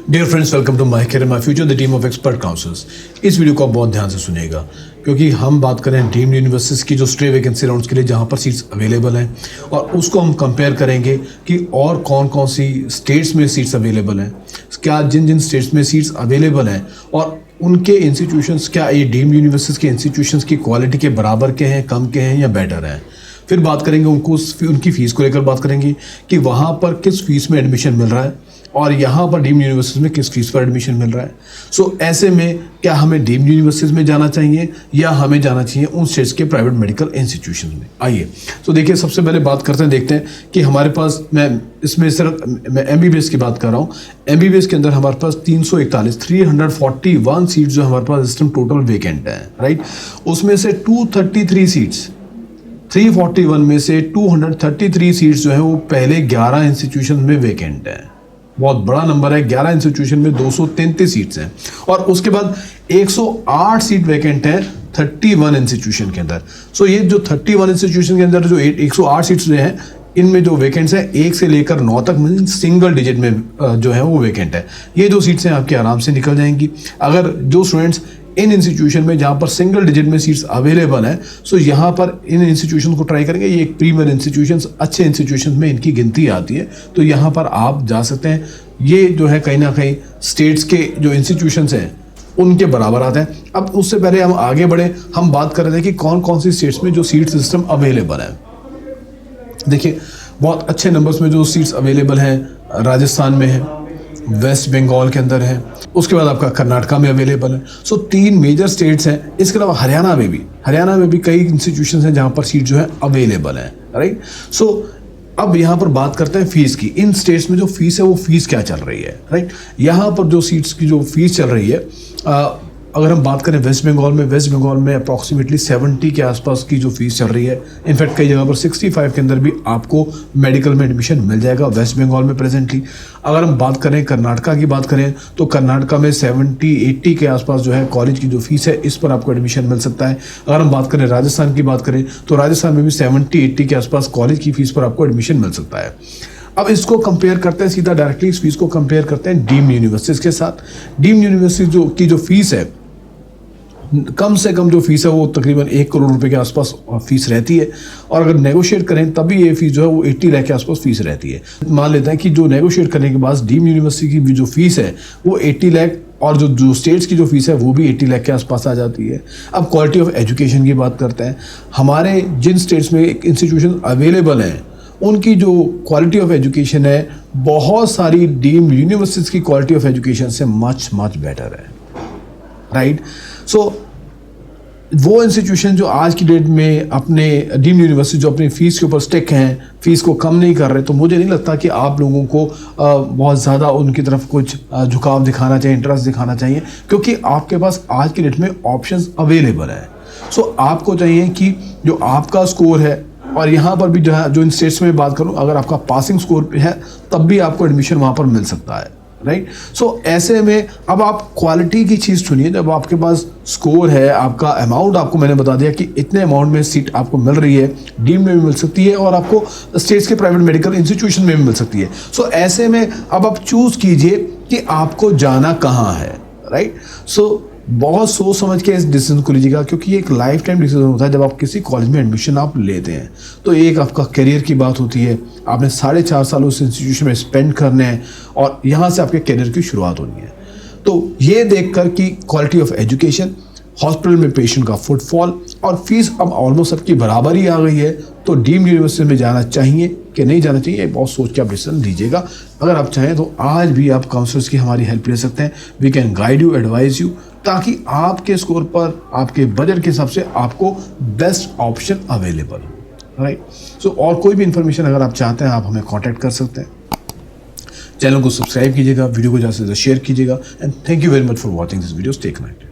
Dear friends, welcome to my career my future the team of expert counsellors. इस video को आप बहुत ध्यान से सुनिएगा क्योंकि हम बात करें डीम्ड यूनिवर्सिटीज़ की जो स्ट्रे वैकेंसी राउंड्स के लिए जहां पर सीट्स अवेलेबल हैं और उसको हम कंपेयर करेंगे कि और कौन कौन सी स्टेट्स में सीट्स अवेलेबल हैं, क्या जिन जिन स्टेट्स में सीट्स अवेलेबल हैं और उनके इंस्टीट्यूशंस क्या ये डीम्ड यूनिवर्सिटीज़ के इंस्टीट्यूशंस की क्वालिटी के बराबर के हैं, कम के हैं या बेटर हैं। फिर बात करेंगे उनकी फ़ीस को लेकर बात करेंगे कि वहाँ पर किस फीस में एडमिशन मिल रहा है और यहाँ पर डीम्ड यूनिवर्सिटीज़ में किस फीस पर एडमिशन मिल रहा है। सो ऐसे में क्या हमें डीम्ड यूनिवर्सिटीज़ में जाना चाहिए या हमें जाना चाहिए उन स्टेट्स के प्राइवेट मेडिकल इंस्टीट्यूशन में। आइए तो देखिए, सबसे पहले बात करते हैं, देखते हैं कि हमारे पास मैं MBBS की बात कर रहा हूँ। MBBS के अंदर हमारे पास 341 सीट्स जो हमारे पास इस टाइम टोटल वेकेंट है, राइट। उसमें से 233 सीट्स 341 में से 233 सीट्स जो है वो पहले 11 इंस्टीट्यूशन में वेकेंट है। बहुत बड़ा नंबर है, 11 इंस्टीट्यूशन में 233 सीट्स हैं और उसके बाद 108 सीट वैकेंट है 31 इंस्टीट्यूशन के अंदर। सो ये जो 31 इंस्टीट्यूशन के अंदर जो 108 सीट्स जो हैं, इनमें जो वैकेंट्स हैं 1 से लेकर 9 तक सिंगल डिजिट में जो है वो वैकेंट है। ये जो सीट्स हैं आपकी आराम से निकल जाएंगी। अगर जो स्टूडेंट्स इन इंस्टीट्यूशन में जहाँ पर सिंगल डिजिट में सीट्स अवेलेबल हैं, सो यहाँ पर इन इंस्टीट्यूशन को ट्राई करेंगे। ये एक प्रीमियर इंस्टीट्यूशंस, अच्छे इंस्टीट्यूशन में इनकी गिनती आती है, तो यहाँ पर आप जा सकते हैं। ये जो है कहीं ना कहीं स्टेट्स के जो इंस्टीट्यूशंस हैं उनके बराबर आते हैं। अब उससे पहले हम आगे बढ़े, हम बात कर रहे थे कि कौन कौन सी स्टेट्स में जो सीट सिस्टम अवेलेबल है। देखिए, बहुत अच्छे नंबर्स में जो सीट्स अवेलेबल हैं राजस्थान में है, वेस्ट बंगाल के अंदर है, उसके बाद आपका कर्नाटका में अवेलेबल है। सो 3 मेजर स्टेट्स हैं। इसके अलावा हरियाणा में भी कई इंस्टीट्यूशंस हैं जहाँ पर सीट जो है अवेलेबल है, राइट। सो अब यहाँ पर बात करते हैं फीस की। इन स्टेट्स में जो फीस है वो फीस क्या चल रही है, राइट। यहाँ पर जो सीट्स की जो फीस चल रही है, अगर हम बात करें वेस्ट बंगाल में अप्रॉक्सीमेटली 70 के आसपास की जो फीस चल रही है। इनफैक्ट कई जगह पर 65 के अंदर भी आपको मेडिकल में एडमिशन मिल जाएगा वेस्ट बंगाल में प्रेजेंटली। अगर हम बात करें कर्नाटका की बात करें तो कर्नाटका में 70-80 के आसपास जो है कॉलेज की जो फीस है, इस पर आपको एडमिशन मिल सकता है। अगर हम बात करें राजस्थान की बात करें तो राजस्थान में भी 70-80 के आसपास कॉलेज की फीस पर आपको एडमिशन मिल सकता है। अब इसको कंपेयर करते हैं, सीधा डायरेक्टली इस फीस को कंपेयर करते हैं डीम्ड यूनिवर्सिटीज़ के साथ। डीम्ड यूनिवर्सिटी की जो फीस है, कम से कम जो फीस है वो तकरीबन 1 करोड़ रुपए के आसपास फीस रहती है और अगर नेगोशिएट करें तभी ये फीस जो है वो 80 लाख के आसपास फीस रहती है। मान लेते हैं कि जो नेगोशिएट करने के बाद डीम्ड यूनिवर्सिटी की भी जो फीस है वो 80 लाख और जो स्टेट्स की जो फीस है वो भी 80 लाख के आसपास आ जाती है। अब क्वालिटी ऑफ एजुकेशन की बात करते हैं। हमारे जिन स्टेट्स में इंस्टीट्यूशन अवेलेबल हैं उनकी जो क्वालिटी ऑफ एजुकेशन है, बहुत सारी डीम्ड यूनिवर्सिटीज़ की क्वालिटी ऑफ एजुकेशन से मच बेटर है, राइट। सो वो इंस्टीट्यूशन जो आज की डेट में अपने डीम्ड यूनिवर्सिटी जो अपनी फ़ीस के ऊपर स्टिक हैं, फ़ीस को कम नहीं कर रहे, तो मुझे नहीं लगता कि आप लोगों को बहुत ज़्यादा उनकी तरफ कुछ झुकाव दिखाना चाहिए, इंटरेस्ट दिखाना चाहिए, क्योंकि आपके पास आज की डेट में ऑप्शंस अवेलेबल है। सो आपको चाहिए कि जो आपका स्कोर है, और यहाँ पर भी जो इन स्टेट्स में बात करूँ, अगर आपका पासिंग स्कोर है तब भी आपको एडमिशन वहाँ पर मिल सकता है, राइट। सो ऐसे में अब आप क्वालिटी की चीज़ चुनिए। जब आपके पास स्कोर है, आपका अमाउंट आपको मैंने बता दिया कि इतने अमाउंट में सीट आपको मिल रही है, डीम्ड में भी मिल सकती है और आपको स्टेट्स के प्राइवेट मेडिकल इंस्टीट्यूशन में भी मिल सकती है। सो ऐसे में अब आप चूज़ कीजिए कि आपको जाना कहाँ है, राइट। सो बहुत सोच समझ के इस डिसीजन को लीजिएगा, क्योंकि ये एक लाइफ टाइम डिसीजन होता है। जब आप किसी कॉलेज में एडमिशन आप लेते हैं तो एक आपका करियर की बात होती है। आपने 4.5 साल उस इंस्टीट्यूशन में स्पेंड करने हैं और यहाँ से आपके करियर की शुरुआत होनी है। तो ये देखकर कि क्वालिटी ऑफ एजुकेशन, हॉस्पिटल में पेशेंट का फुटफॉल और फीस अब ऑलमोस्ट सबकी बराबर ही आ गई है, तो डीम्ड यूनिवर्सिटी में जाना चाहिए कि नहीं जाना चाहिए, बहुत सोच के आप डिसीजन लीजिएगा। अगर आप चाहें तो आज भी आप काउंसलर्स की हमारी हेल्प ले सकते हैं। We can guide you, advise you, ताकि आपके स्कोर पर, आपके बजट के हिसाब से आपको बेस्ट ऑप्शन अवेलेबल हो, राइट। सो और कोई भी इन्फॉर्मेशन अगर आप चाहते हैं आप हमें कॉन्टैक्ट कर सकते हैं। चैनल को सब्सक्राइब कीजिएगा, वीडियो को ज़्यादा से ज़्यादा शेयर कीजिएगा and thank you very much for watching this video. Stay connected.